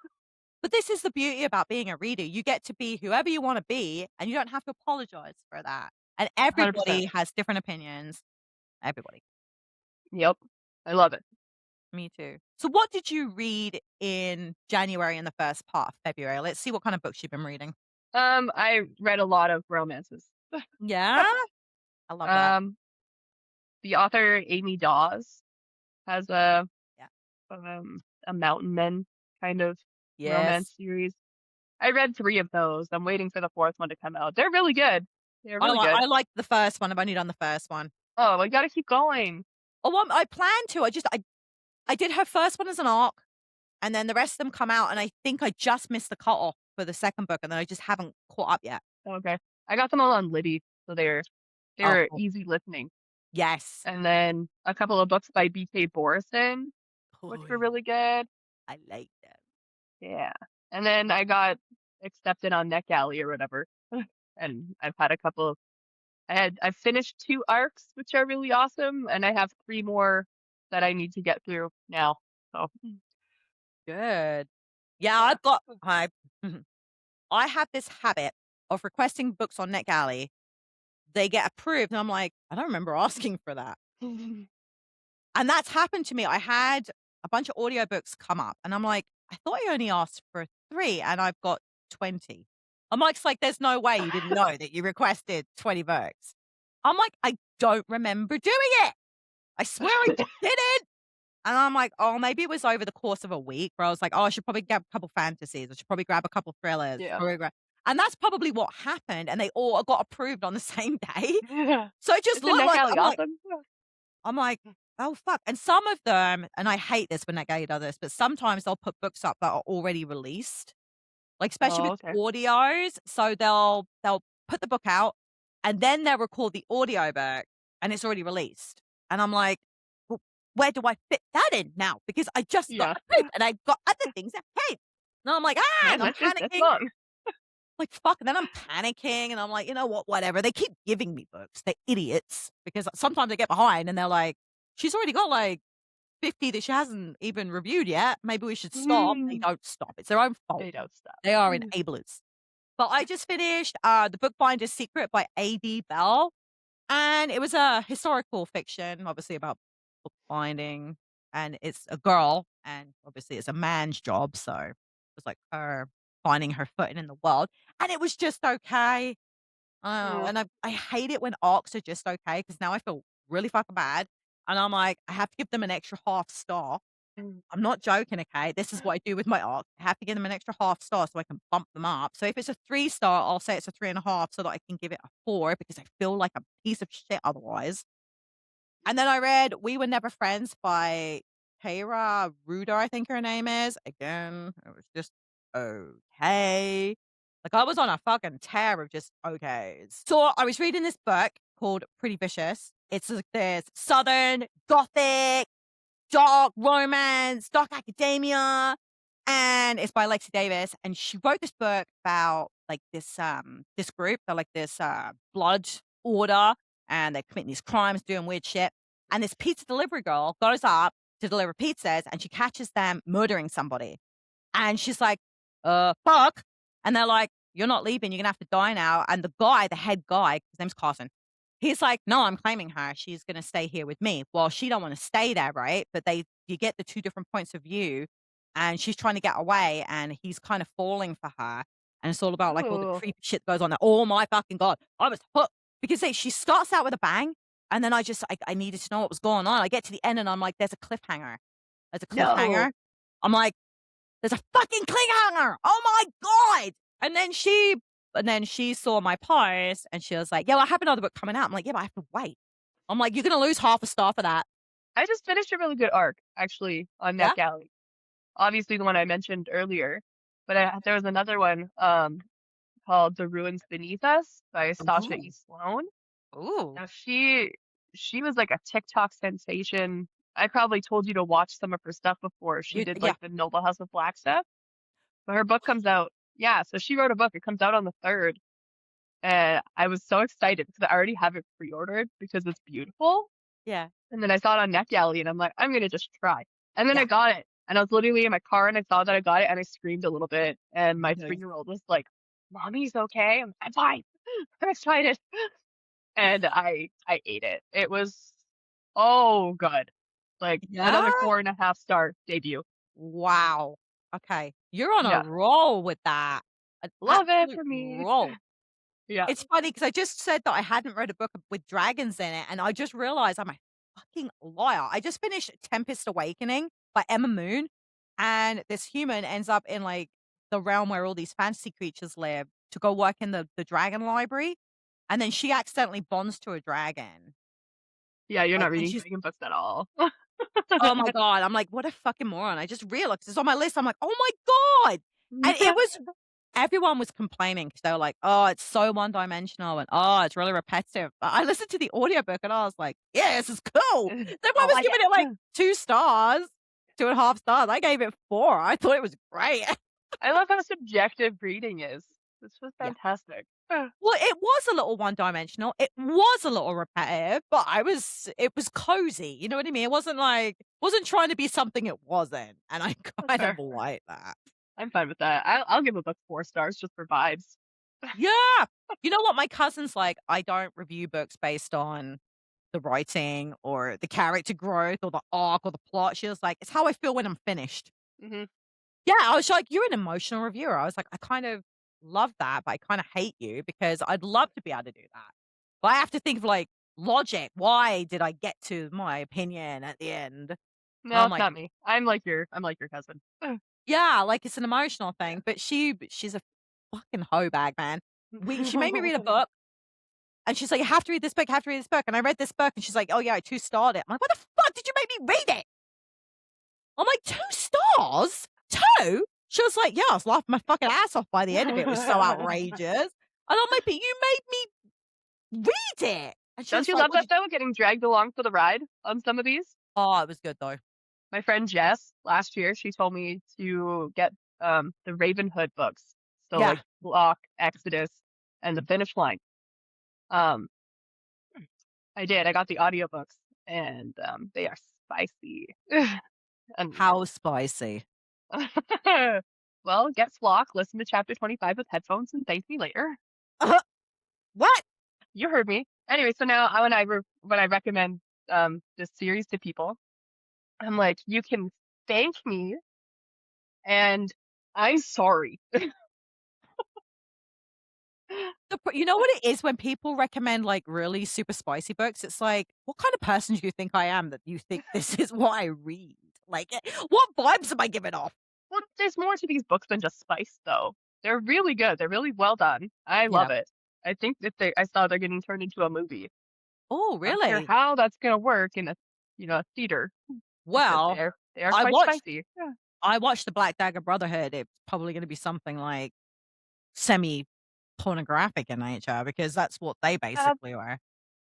But this is the beauty about being a reader. You get to be whoever you wanna be, and you don't have to apologize for that. And 100%. everybody has different opinions. Everybody. Yep. I love it. Me too. So what did you read in January and the first part of February? Let's see what kind of books you've been reading. I read a lot of romances. Yeah? I love that. Um, the author Amy Dawes has Yeah. a Mountain Men kind of romance Yes. series. I read 3 of those. I'm waiting for the 4th one to come out. They're really good. They're really good. I like the first one. I've only done the first one. Oh, I gotta keep going. Oh, I plan to. I did her first one as an arc, and then the rest of them come out, and I think I just missed the cutoff for the second book, and then I just haven't caught up yet. Okay. I got them all on Libby, so Oh, they're cool. easy listening. Yes. And then a couple of books by BK Borison, which Oh, were really good. I like them. Yeah. And then I got accepted on NetGalley or whatever. And I've had a couple of I've finished 2 arcs, which are really awesome, and I have 3 more that I need to get through now. So, Good. Yeah, yeah. I have this habit of requesting books on NetGalley. They get approved, and I'm like, "I don't remember asking for that." And that's happened to me. I had a bunch of audiobooks come up, and I'm like, "I thought I only asked for 3, and I've got 20." I'm like, "It's like, there's no way you didn't know that you requested 20 books." I'm like, "I don't remember doing it. I swear I didn't." And I'm like, "Oh, maybe it was over the course of a week where I was like, oh, I should probably grab a couple fantasies. I should probably grab a couple thrillers. Yeah. Probably and that's probably what happened, and they all got approved on the same day. Yeah. So it just Isn't looked like NetGalley awesome? I'm like, "Oh, fuck." And some of them and I hate this when NetGalley does this, but sometimes they'll put books up that are already released, like, especially Oh, with okay. audios. So they'll put the book out, and then they'll record the audiobook, and it's already released. And I'm like, "Well, where do I fit that in now? Because I just got Yeah. approved, and I've got other things at hey." And I'm like, "Ah," Man, and I'm that's this panicking. long. Like, fuck, and then I'm panicking, and I'm like, "You know what? Whatever." They keep giving me books. They're idiots because sometimes I get behind, and they're like, "She's already got, like, 50 that she hasn't even reviewed yet. Maybe we should stop." They Mm. don't stop. It's their own fault. They don't stop. They are enablers. But I just finished, The Bookbinder's Secret by A.D. Bell, and it was a historical fiction, obviously about bookbinding, and it's a girl, and obviously it's a man's job, so it was like her finding her footing in the world, and it was just okay. Oh, Mm. and I hate it when arcs are just okay because now I feel really fucking bad, and I'm like, I have to give them an extra half star. Mm. I'm not joking, okay? This is what I do with my arc. I have to give them an extra half star so I can bump them up. So if it's a 3 star, I'll say it's a 3.5 so that I can give it a 4 because I feel like a piece of shit otherwise. And then I read We Were Never Friends by Kara Ruder, I think her name is. Again, it was just okay. Like I was on a fucking tear of just okays. So I was reading this book called Pretty Vicious. It's like this Southern Gothic dark romance, dark academia, and it's by Lexi Davis. And she wrote this book about like this group. They're like this blood order, and they're committing these crimes, doing weird shit. And this pizza delivery girl goes up to deliver pizzas, and she catches them murdering somebody. And she's like, fuck. And they're like, you're not leaving. You're gonna have to die now. And the guy, the head guy, his name's Carson. He's like, "No, I'm claiming her. She's gonna stay here with me." Well, she don't wanna stay there, right? But you get the 2 different points of view, and she's trying to get away, and he's kind of falling for her, and it's all about, like, all the Ooh. creepy shit that goes on there. Oh my fucking god. I was hooked because, she starts out with a bang, and then I needed to know what was going on. I get to the end, and I'm like, "There's a cliffhanger. There's a No. cliffhanger." I'm like, "There's a fucking cliffhanger! Oh my god!" And then she saw my post and she was like, "Yeah, well, I have another book coming out." I'm like, "Yeah, but I have to wait." I'm like, "You're gonna lose half a star for that." I just finished a really good arc, actually, on Yeah? NetGalley. Obviously, the one I mentioned earlier, but there was another one, called The Ruins Beneath Us by Sasha E. Ooh. Sloan. Ooh. Now she was like a TikTok sensation. I probably told you to watch some of her stuff before. She did Yeah. like the Noble House of Black stuff. But her book comes out. Yeah, so she wrote a book. It comes out on the 3rd. And I was so excited because I already have it pre-ordered because it's beautiful. Yeah. And then I saw it on NetGalley and I'm like, I'm gonna just try. And then I Yeah. got it. And I was literally in my car and I saw that I got it and I screamed a little bit. And my Nice. 3-year-old was like, Mommy's okay. I'm fine. I'm excited. And I ate it. It was oh good. Like Yeah. another 4.5-star debut. Wow. Okay. You're on a Yeah. roll with that. An Love it absolute for me. roll. Yeah. It's funny because I just said that I hadn't read a book with dragons in it, and I just realized I'm a fucking liar. I just finished Tempest Awakening by Emma Moon, and this human ends up in like the realm where all these fantasy creatures live to go work in the dragon library, and then she accidentally bonds to a dragon. Yeah, you're Like, not and reading she's dragon books at all. oh my god! I'm like, what a fucking moron! I just realized it's on my list. I'm like, oh my god! And it was everyone was complaining because they were like, "Oh, it's so one-dimensional and, oh, it's really repetitive." But I listened to the audiobook and I was like, "Yeah, this is cool." Everyone I was like giving it, like, it. 2 stars, 2.5 stars. I gave it 4. I thought it was great. I love how subjective reading is. This was Yeah. fantastic. Well, it was a little one-dimensional. It was a little repetitive, but it was cozy, you know what I mean? It wasn't like wasn't trying to be something it wasn't, and I That's kind of fair. like that. I'm fine with that. I'll give a book 4 stars just for vibes. Yeah. You know what? My cousin's like, "I don't review books based on the writing or the character growth or the arc or the plot." She was like, "It's how I feel when I'm finished." Hmm. Yeah, I was like, "You're an emotional reviewer." I was like, "I kind of love that, but I kind of hate you because I'd love to be able to do that. But I have to think of like logic. Why did I get to my opinion at the end?" And No, I'm it's like, not me. I'm like your cousin. "Yeah, like it's an emotional Yeah. thing." But she's a fucking hoe bag, man. She made me read a book. And she's like, "You have to read this book, you have to read this book." And I read this book and she's like, "Oh yeah, I 2-starred it." I'm like, "What the fuck did you make me read it?" I'm like, 2 stars? 2? She was like, "Yeah, I was laughing my fucking ass off by the end of it. It was so outrageous." And I'm like, "But you made me read it." And she Don't was you like, love "What that did" though? Getting dragged along for the ride on some of these. Oh, it was good though. My friend Jess last year, she told me to get the Ravenhood books. So like Yeah. Block, Exodus, and the Finish Line. Um, I did. I got the audiobooks and they are spicy. And How spicy. well, get Flock, listen to chapter 25 with headphones and thank me later. What? You heard me. Anyway, so now when I recommend this series to people, I'm like, you can thank me and I'm sorry. You know what it is when people recommend, like, really super spicy books? It's like, what kind of person do you think I am that you think this is what I read? Like, what vibes am I giving off? Well, there's more to these books than just spice, though. They're really good. They're really well done. I Yeah. love it. I think that I saw they're getting turned into a movie. Oh, Not sure really? how that's gonna work in a theater because Well, they are I quite watched spicy. Yeah, I watched the Black Dagger Brotherhood. It's probably gonna be something, like, semi-pornographic in nature because that's what they that, basically were.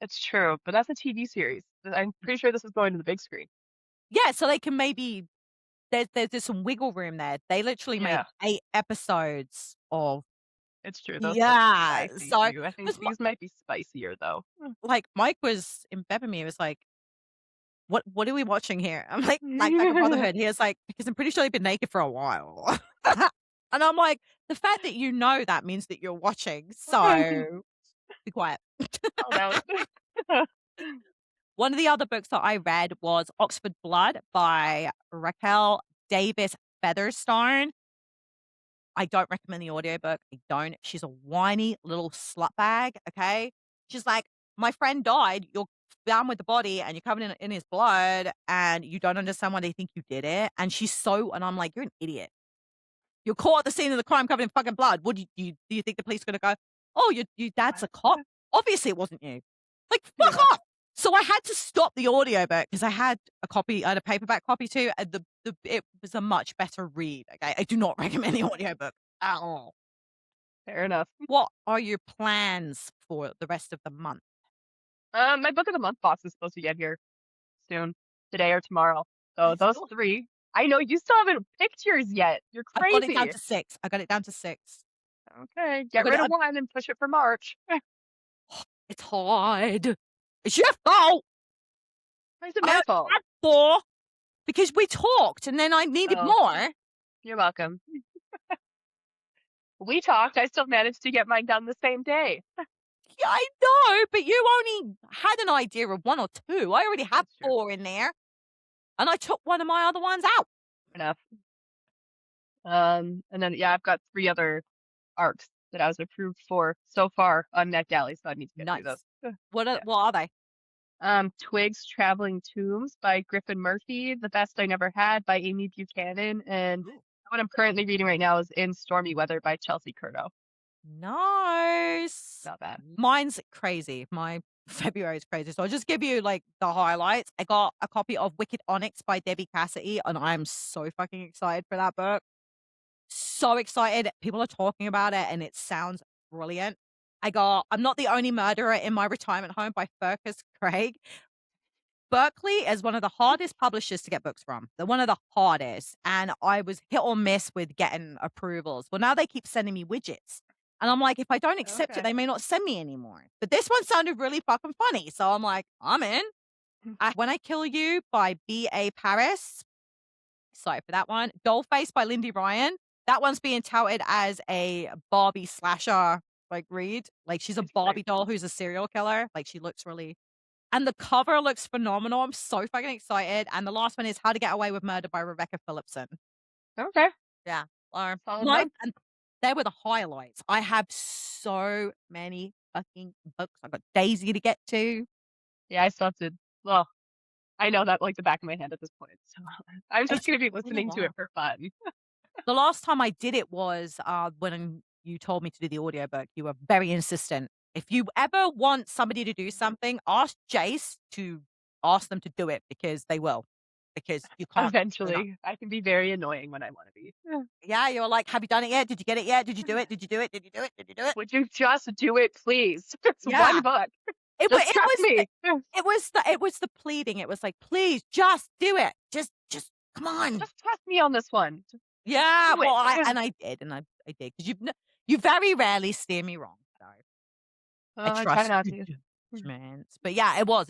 it's true, but that's a TV series. I'm pretty sure this is going to the big screen. Yeah, so they can maybe there's some wiggle room there. They literally made Yeah, 8 episodes of it's true. Those look yeah, spicy so too. I think 'cause these might be spicier though. like, Mike was in bed with me, he was like, what are we watching here?" I'm like, "Black Dagger Brotherhood." He was like, "Because I'm pretty sure they've been naked for a while." And I'm like, "The fact that you know that means that you're watching, so be quiet." Called out. One of the other books that I read was Oxford Blood by Raquel Davis Featherstone. I don't recommend the audiobook. I don't. She's a whiny little slut bag, okay? She's like, "My friend died. You're down with the body and you're covered in his blood and you don't understand why they think you did it." And she's so and I'm like, "You're an idiot. You're caught at the scene of the crime covered in fucking blood. What do you think the police are gonna go, 'Oh, your dad's a cop'? Obviously it wasn't you." Like, fuck Yeah. off. So I had to stop the audiobook because I had a paperback copy too, and it was a much better read, okay? I do not recommend the audiobook at all. Fair enough. What are your plans for the rest of the month? My book of the month box is supposed to get here soon, today or tomorrow. So I those still 3. I know you still haven't picked yours yet. You're I've got it down crazy. to 6. I got it down to 6. Okay, I get got rid it of 1 and push it for March. it's hard. It's your fault. Why is it I my only fault? had 4 because we talked and then I needed Oh, more. you're welcome. We talked, I still managed to get mine done the same day. Yeah, I know, but you only had an idea of 1 or 2. I already have That's true. 4 in there, and I took one of my other ones out. Enough. And then, yeah, I've got 3 other arcs that I was approved for so far on NetGalley, so I need to get through those. Nice. Ugh, yeah. What are they? Twig's Traveling Tombs by Griffin Murphy, The Best I Never Had by Amy Buchanan, and Ooh. what I'm currently reading right now is In Stormy Weather by Chelsea Curto. Nice. Not bad. Mine's crazy. My February is crazy. So I'll just give you like the highlights. I got a copy of Wicked Onyx by Debbie Cassidy, and I'm so fucking excited for that book. So excited. People are talking about it and it sounds brilliant. I got I'm Not the Only Murderer in My Retirement Home by Fergus Craig. Berkeley is one of the hardest publishers to get books from. They're one of the hardest. And I was hit or miss with getting approvals. Well, now they keep sending me widgets. And I'm like, if I don't accept it, Okay. they may not send me anymore. But this one sounded really fucking funny. So I'm like, I'm in. When I Kill You by B.A. Paris. Sorry for that one. Dollface by Lindy Ryan. That one's being touted as a Barbie slasher like read. Like she's a Interesting. Barbie doll who's a serial killer. Like she looks really and the cover looks phenomenal. I'm so fucking excited. And the last one is How to Get Away with Murder by Rebecca Phillipson. Okay. Yeah. Solid My month. and they were the highlights. I have so many fucking books. I've got Daisy to get to. Yeah, I still have to, well, I know that like the back of my hand at this point. So I'm just It's going to be been a listening to it while. for fun. The last time I did it was, when you told me to do the audiobook. You were very insistent. If you ever want somebody to do something, ask Jace to ask them to do it because they will. Because you can't do enough. Eventually, I can be very annoying when I want to be. Yeah, you're like, "Have you done it yet? Did you get it yet? Did you do it? Did you do it? Did you do it? Did you do it?" Would you just do it, please? It's Yeah. one book. It wa Just it trust was the me. it was the pleading. It was like, "Please, just do it. Just come on." Just trust me on this one. Just Yeah, do well, it. I did, and I did because you very rarely steer me wrong, so I I try trust not your to. judgment. But yeah, it was,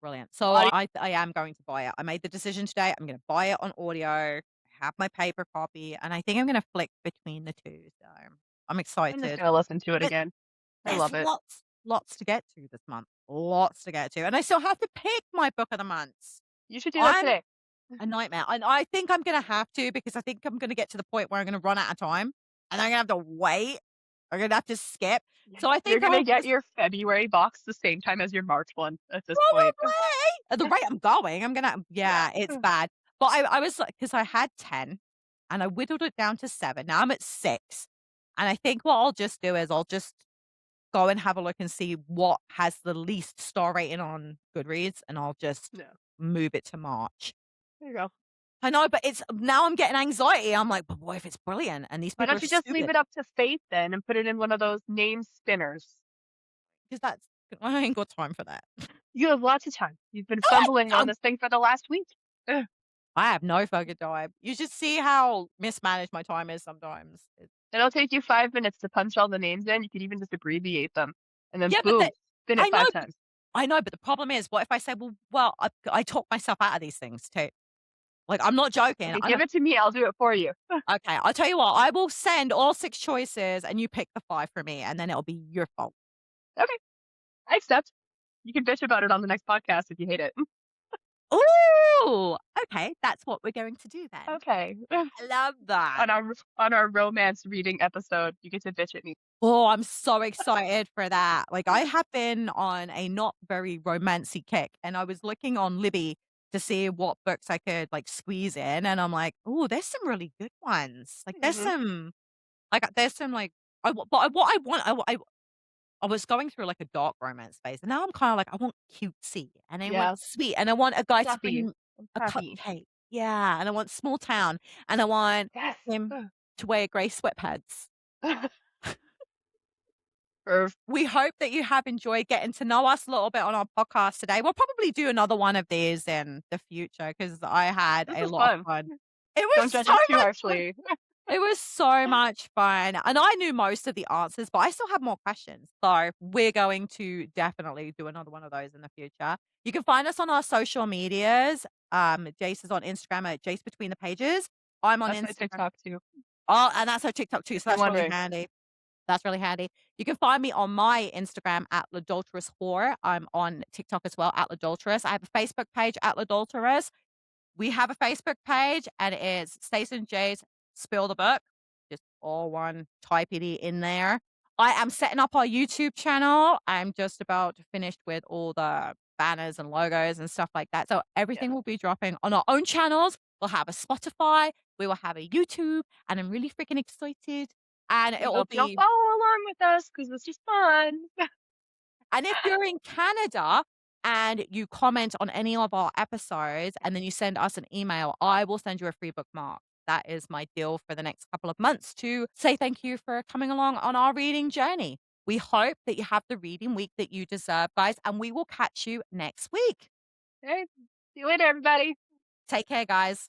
brilliant. So Audio I am going to buy it. I made the decision today. I'm gonna buy it on audio, have my paper copy, and I think I'm gonna flick between the 2, so I'm I'm just excited. gonna listen to it But again. I there's love it. lots to get to this month. Lots to get to, and I still have to pick my book of the months. You should do that I'm today. a nightmare, and I think I'm gonna have to because I think I'm gonna get to the point where I'm gonna run out of time, and I'm gonna have to wait. I'm gonna have to skip. So I You're think gonna I'll get just your February box the same time as your March one at this point. probably at the rate I'm going, I'm gonna Yeah. yeah, it's bad. But I was like, because I had 10, and I whittled it down to 7. Now I'm at 6, and I think what I'll just do is I'll just go and have a look and see what has the least star rating on Goodreads, and I'll just Yeah. move it to March. There you go. I know, but it's now I'm getting anxiety. I'm like, but what if it's brilliant? And these Why people don't are you just leave stupid it up to fate then and put it in one of those name spinners? because that's I ain't got time for that. You have lots of time. You've been I fumbling on don't. this thing for the last week. Ugh. I have no fucking time. You should see how mismanaged my time is sometimes. It'll take you 5 minutes to punch all the names in. You could even just abbreviate them, and then Yeah, but boom, spin it I know, 5 times. I know, but the problem is, what if I say, well, I talk myself out of these things too. Like, I'm not joking. Okay, give it to me. I'll do it for you. Okay, I'll tell you what. I will send all 6 choices, and you pick the 5 for me, and then it'll be your fault. Okay, I accept. You can bitch about it on the next podcast if you hate it. Ooh, okay, that's what we're going to do then. Okay. I love that. On our romance reading episode, you get to bitch at me. Oh, I'm so excited for that. Like, I have been on a not very romancy kick, and I was looking on Libby to see what books I could, like, squeeze in, and I'm like, "Oh, there's some really good ones." Like, Mhm. there's some, like but what I want I was going through, like, a dark romance phase, and now I'm kinda like, I want cutesy, and I want Yeah, sweet, and I want a guy to fluffy bring and a puppy. cupcake. Yeah, and I want small town, and I want Yes. him Ugh. to wear gray sweatpants. Or We hope that you have enjoyed getting to know us a little bit on our podcast today. We'll probably do another one of these in the future because I had this a was lot of fun. fun. It was Don't judge so us too much fun. harshly. It was so much fun, and I knew most of the answers, but I still have more questions. So we're going to definitely do another one of those in the future. You can find us on our social medias. Jace is on Instagram at Jace Between the Pages. I'm on That's my Instagram. TikTok too, Oh, and that's her TikTok too, if so you're that's really wondering. handy. That's really handy. You can find me on my Instagram at Ladulterous Whore. I'm on TikTok as well at Ladulterous. I have a Facebook page at Ladulterous. We have a Facebook page and it's Stacey and Jace Spill the Book. Just all one typey in there. I am setting up our YouTube channel. I'm just about finished with all the banners and logos and stuff like that. So Yeah. everything will be dropping on our own channels. We'll have a Spotify. We will have a YouTube, and I'm really freaking excited. And We it will hope you'll be follow along with us because this is fun. and if you're in Canada and you comment on any of our episodes and then you send us an email, I will send you a free bookmark. That is my deal for the next couple of months to say thank you for coming along on our reading journey. We hope that you have the reading week that you deserve, guys, and we will catch you next week. Hey, see you later, everybody. Take care, guys.